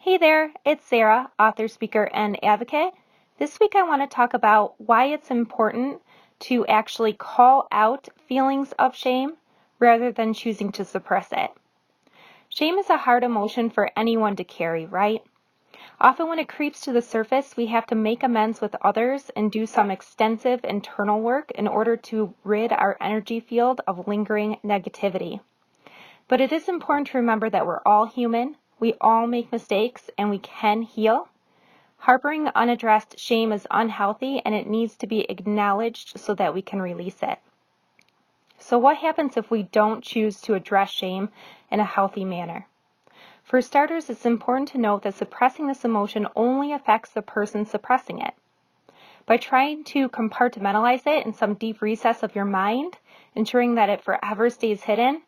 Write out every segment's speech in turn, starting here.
Hey there, it's Sarah, author, speaker, and advocate. This week I want to talk about why it's important to actually call out feelings of shame rather than choosing to suppress it. Shame is a hard emotion for anyone to carry, right? Often when it creeps to the surface, we have to make amends with others and do some extensive internal work in order to rid our energy field of lingering negativity. But it is important to remember that we're all human. We all make mistakes and we can heal. Harboring unaddressed shame is unhealthy and it needs to be acknowledged so that we can release it. So what happens if we don't choose to address shame in a healthy manner? For starters, it's important to note that suppressing this emotion only affects the person suppressing it. By trying to compartmentalize it in some deep recess of your mind, ensuring that it forever stays hidden,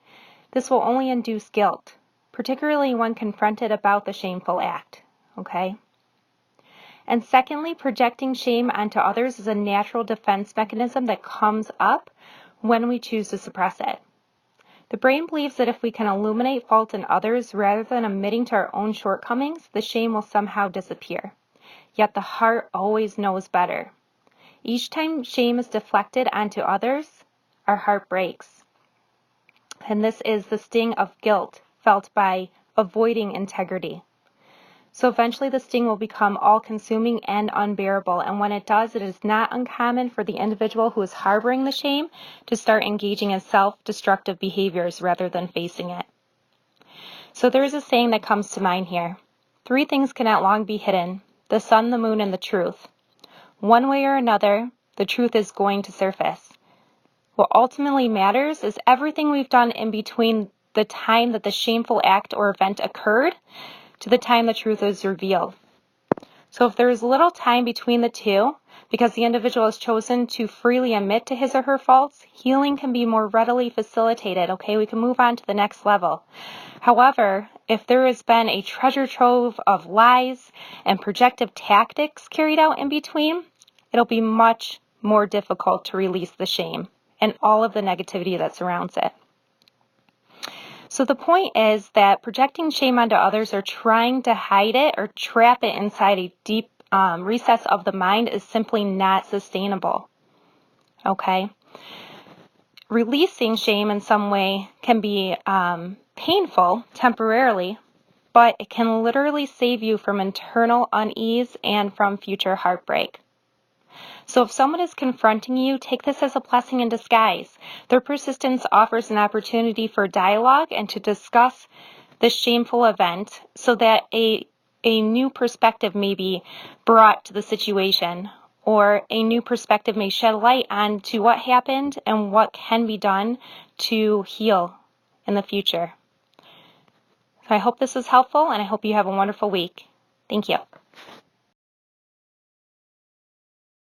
this will only induce guilt, particularly when confronted about the shameful act, okay? And secondly, projecting shame onto others is a natural defense mechanism that comes up when we choose to suppress it. The brain believes that if we can illuminate fault in others rather than admitting to our own shortcomings, the shame will somehow disappear. Yet the heart always knows better. Each time shame is deflected onto others, our heart breaks. And this is the sting of guilt felt by avoiding integrity. So eventually the sting will become all-consuming and unbearable, and when it does, it is not uncommon for the individual who is harboring the shame to start engaging in self-destructive behaviors rather than facing it. So there is a saying that comes to mind here. 3 things cannot long be hidden: the sun, the moon, and the truth. One way or another, the truth is going to surface. What ultimately matters is everything we've done in between the time that the shameful act or event occurred to the time the truth is revealed. So if there is little time between the two, because the individual has chosen to freely admit to his or her faults, healing can be more readily facilitated, okay? We can move on to the next level. However, if there has been a treasure trove of lies and projective tactics carried out in between, it'll be much more difficult to release the shame and all of the negativity that surrounds it. So the point is that projecting shame onto others or trying to hide it or trap it inside a deep recess of the mind is simply not sustainable. Okay? Releasing shame in some way can be painful temporarily, but it can literally save you from internal unease and from future heartbreak. So if someone is confronting you, take this as a blessing in disguise. Their persistence offers an opportunity for dialogue and to discuss the shameful event so that a new perspective may be brought to the situation, or a new perspective may shed light on to what happened and what can be done to heal in the future. So I hope this was helpful, and I hope you have a wonderful week. Thank you.